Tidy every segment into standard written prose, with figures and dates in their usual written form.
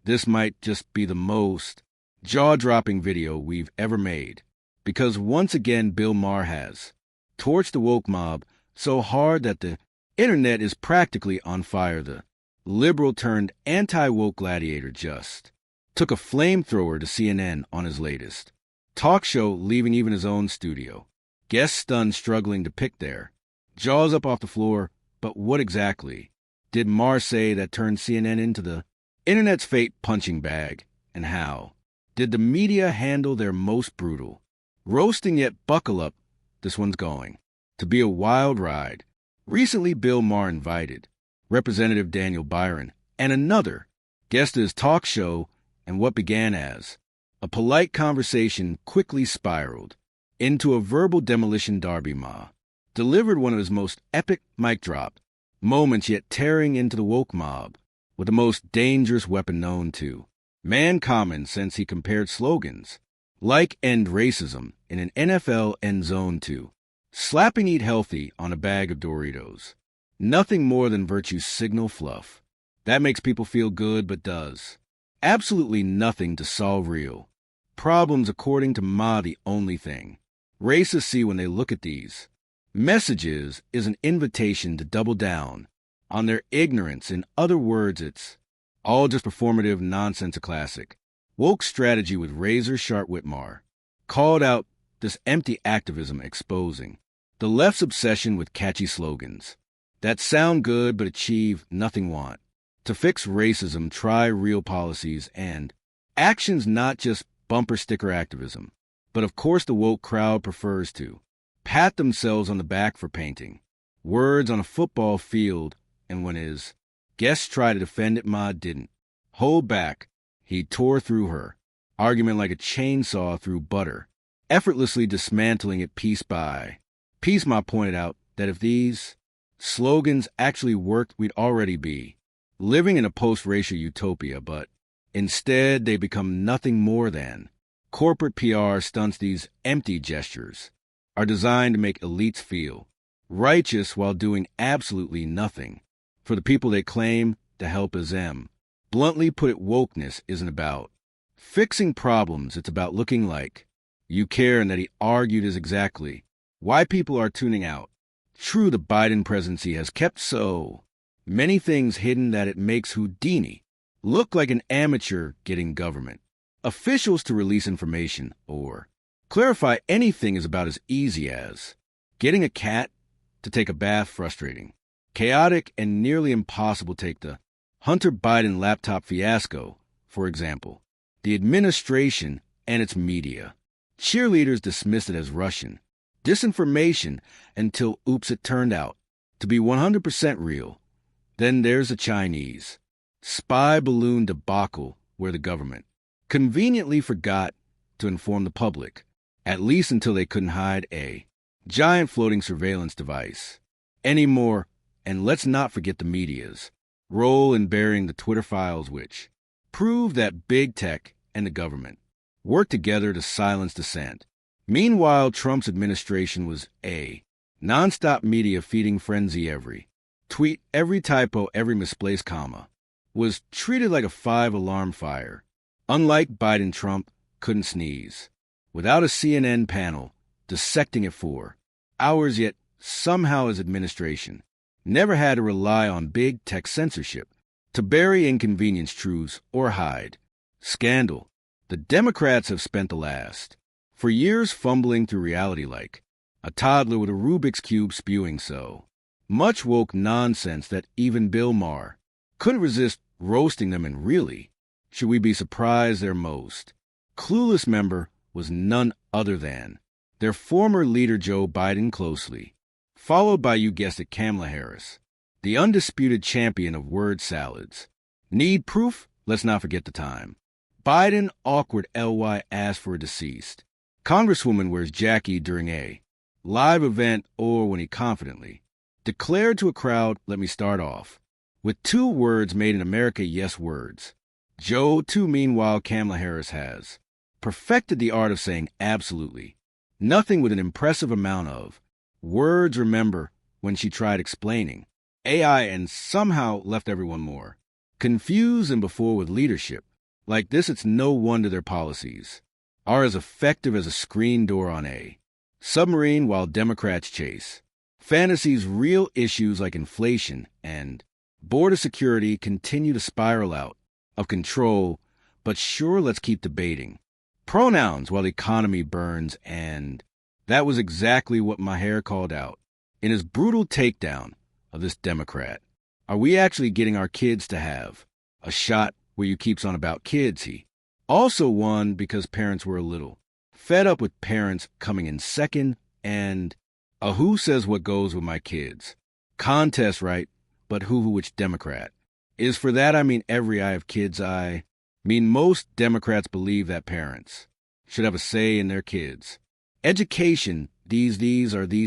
this might just be the most jaw-dropping video we've ever made, because once again Bill Maher has torched the woke mob so hard that the internet is practically on fire. The liberal-turned-anti-woke gladiator just took a flamethrower to CNN on his latest talk show, leaving even his own studio guests stunned, struggling to pick their jaws up off the floor. But what exactly did Maher say that turned CNN into the internet's fate punching bag? And how did the media handle their most brutal roasting? Yet buckle up, this one's going to be a wild ride. Recently, Bill Maher invited Representative Daniel Byron and another guest to his talk show, and what began as a polite conversation quickly spiraled into a verbal demolition. Darby Maher delivered one of his most epic mic drop moments yet, tearing into the woke mob with the most dangerous weapon known to mankind, since he compared slogans like "End Racism" in an NFL end zone to slapping "Eat Healthy" on a bag of Doritos. Nothing more than virtue signal fluff that makes people feel good but does absolutely nothing to solve real problems. According to Ma, the only thing racists see when they look at these messages is an invitation to double down on their ignorance. In other words, it's all just performative nonsense. A classic woke strategy with razor-sharp wit. Maher called out this empty activism, exposing the left's obsession with catchy slogans that sound good but achieve nothing. Want to fix racism? Try real policies and actions, not just bumper sticker activism. But of course the woke crowd prefers to pat themselves on the back for painting words on a football field, and when his guests tried to defend it, Ma didn't hold back. He tore through her argument like a chainsaw through butter, effortlessly dismantling it piece by piece. Ma pointed out that if these slogans actually worked, we'd already be living in a post-racial utopia, but instead they become nothing more than corporate PR stunts. These empty gestures are designed to make elites feel righteous while doing absolutely nothing for the people they claim to help. As M bluntly put it, wokeness isn't about fixing problems, it's about looking like you care, and that, he argued, is exactly why people are tuning out. True, the Biden presidency has kept so many things hidden that it makes Houdini look like an amateur getting government officials to release information or clarify anything is about as easy as getting a cat to take a bath. Frustrating, chaotic, and nearly impossible. Take the Hunter Biden laptop fiasco, for example. The administration and its media cheerleaders dismissed it as Russian disinformation until, oops, it turned out to be 100% real. Then there's the Chinese spy balloon debacle, where the government conveniently forgot to inform the public, at least until they couldn't hide a giant floating surveillance device anymore. And let's not forget the media's role in burying the Twitter files, which prove that big tech and the government worked together to silence dissent. Meanwhile, Trump's administration was a nonstop media feeding frenzy. Every tweet, every typo, every misplaced comma was treated like a 5-alarm fire. Unlike Biden, Trump couldn't sneeze without a CNN panel dissecting it for hours, yet somehow his administration never had to rely on big tech censorship to bury inconvenience truths or hide scandal. The Democrats have spent the last 4 years fumbling through reality like a toddler with a Rubik's Cube, spewing so much woke nonsense that even Bill Maher couldn't resist roasting them. And really, should we be surprised their most clueless member was none other than their former leader Joe Biden, closely followed by, you guessed it, Kamala Harris, the undisputed champion of word salads. Need proof? Let's not forget the time Biden awkward LY asked for a deceased congresswoman wears Jackie during a live event, or when he confidently declared to a crowd, let me start off with 2 words made in America, yes, words. Joe, too. Meanwhile, Kamala Harris has perfected the art of saying absolutely nothing with an impressive amount of words. Remember when she tried explaining AI and somehow left everyone more confused than before? With leadership Like this, it's no wonder their policies are as effective as a screen door on a submarine while Democrats chase. Fantasies, real issues like inflation and border security continue to spiral out of control, but sure, let's keep debating. Pronouns while the economy burns, and that was exactly what Maher called out in his brutal takedown of this Democrat. Are we actually getting our kids to have a shot where you keeps on about kids? He also won because parents were a little fed up with parents coming in second and a who says what goes with my kids contest, right? But who which Democrat? Is for that I mean every I have kids I mean most Democrats believe that parents should have a say in their kids. Education, these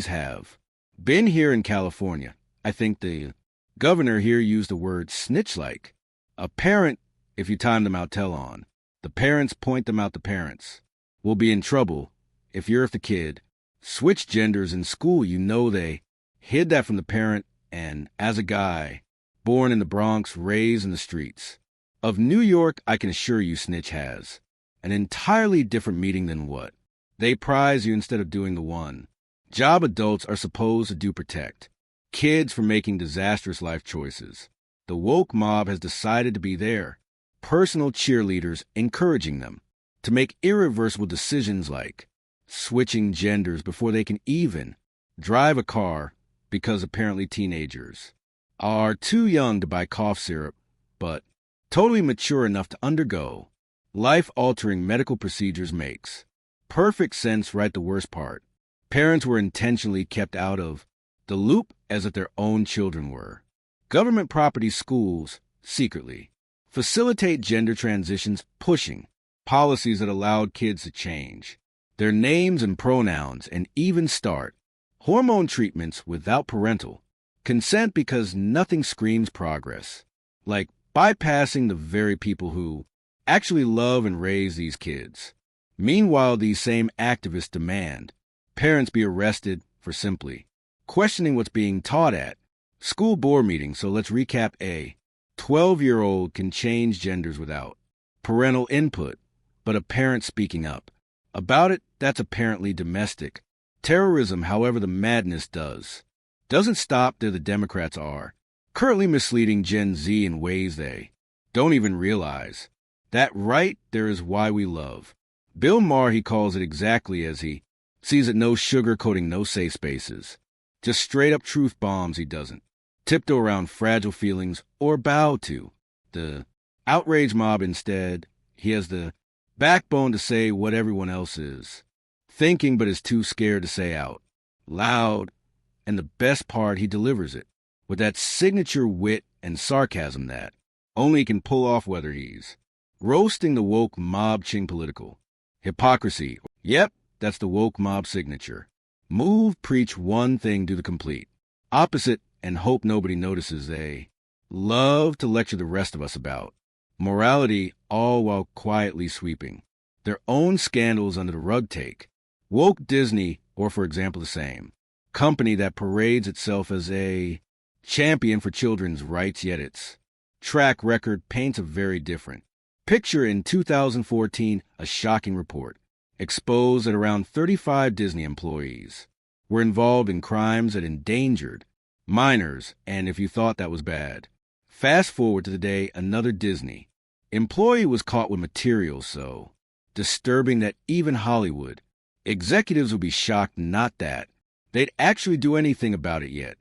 have. Been here in California. I think the governor here used the word snitch-like. A parent, if you time them out, tell on. The parents point them out to parents. Will be in trouble if the kid switch genders in school. You know they hid that from the parent, and as a guy, born in the Bronx, raised in the streets of New York, I can assure you snitch has an entirely different meaning than what they prize you instead of doing the one job adults are supposed to do: protect kids from making disastrous life choices. The woke mob has decided to be their personal cheerleaders, encouraging them to make irreversible decisions like switching genders before they can even drive a car because apparently teenagers are too young to buy cough syrup, but totally mature enough to undergo life-altering medical procedures. Makes perfect sense, right? The worst part, parents were intentionally kept out of the loop as if their own children were. Government property schools secretly facilitate gender transitions, pushing policies that allowed kids to change their names and pronouns and even start hormone treatments without parental consent because nothing screams progress like bypassing the very people who actually love and raise these kids. Meanwhile, these same activists demand parents be arrested for simply questioning what's being taught at school board meetings. So let's recap. A 12-year-old can change genders without parental input, but a parent speaking up about it, that's apparently domestic terrorism. However, the madness doesn't stop there. The Democrats are currently misleading Gen Z in ways they don't even realize. That right there is why we love Bill Maher. He calls it exactly as he sees it: no sugarcoating, no safe spaces, just straight up truth bombs. He doesn't tiptoe around fragile feelings or bow to the outrage mob. Instead, he has the backbone to say what everyone else is thinking but is too scared to say out loud. And the best part, he delivers it with that signature wit and sarcasm that only he can pull off, whether he's roasting the woke mob, ching political hypocrisy. Yep, that's the woke mob signature. Move, preach one thing, do the complete opposite, and hope nobody notices. They love to lecture the rest of us about morality, all while quietly sweeping their own scandals under the rug. Take woke Disney, or for example, the same company that parades itself as a champion for children's rights, yet its track record paints a very different picture. In 2014, a shocking report exposed that around 35 Disney employees were involved in crimes that endangered minors, and if you thought that was bad, fast forward to the day another Disney employee was caught with material so disturbing that even Hollywood executives would be shocked not that they'd actually do anything about it yet.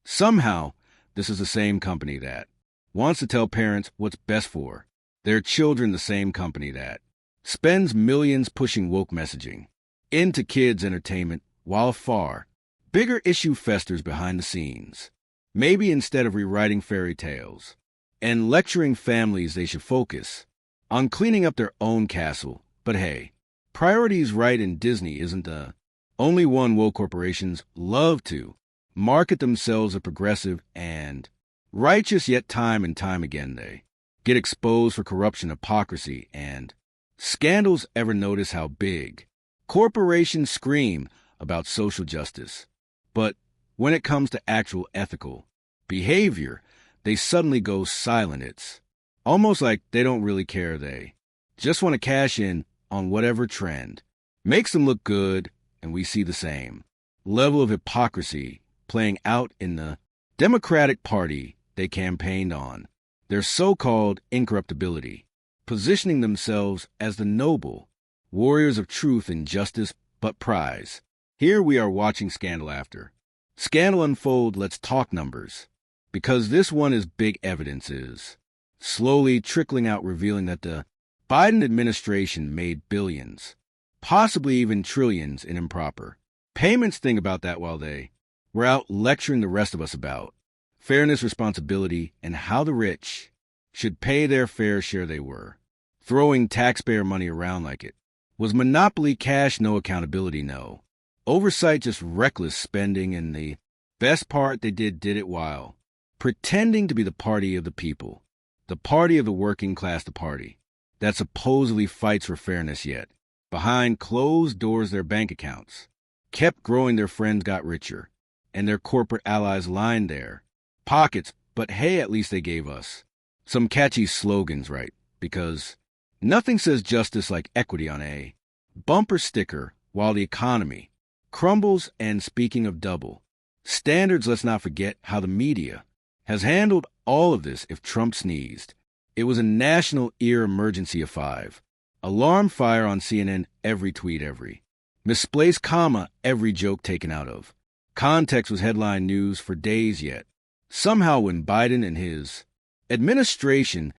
Somehow, this is the same company that wants to tell parents what's best for their children, the same company that spends millions pushing woke messaging into kids' entertainment while far bigger issue festers behind the scenes. Maybe instead of rewriting fairy tales and lecturing families, they should focus on cleaning up their own castle. But hey, priorities right, in Disney isn't the only one. Woke corporations love to market themselves as progressive and righteous, yet time and time again they get exposed for corruption, hypocrisy, and scandals. Ever notice how big corporations scream about social justice, but when it comes to actual ethical behavior, they suddenly go silent? It's almost like they don't really care. They Just want to cash in on whatever trend. Makes them look good, and we see the same level of hypocrisy playing out in the Democratic Party they campaigned on. Their so-called incorruptibility, positioning themselves as the noble, warriors of truth and justice but prize. Here we are watching scandal after scandal unfold. Let's talk numbers, because this one is big evidence is slowly trickling out, revealing that the Biden administration made billions, possibly even trillions, in improper payments. Think about that while they were out lecturing the rest of us about fairness, responsibility, and how the rich should pay their fair share. They were throwing taxpayer money around like it was monopoly cash. No accountability, no oversight, just reckless spending. And the best part, they did it while pretending to be the party of the people, the party of the working class, the party that supposedly fights for fairness. Yet behind closed doors, their bank accounts kept growing, their friends got richer, and their corporate allies lined their pockets. But hey, at least they gave us some catchy slogans, right? Because nothing says justice like equity on a bumper sticker while the economy crumbles. And speaking of double standards, let's not forget how the media has handled all of this. If Trump sneezed, it was a national ear emergency of 5. Alarm fire on CNN, every tweet, every misplaced comma, every joke taken out of context was headline news for days. Yet somehow when Biden and his administration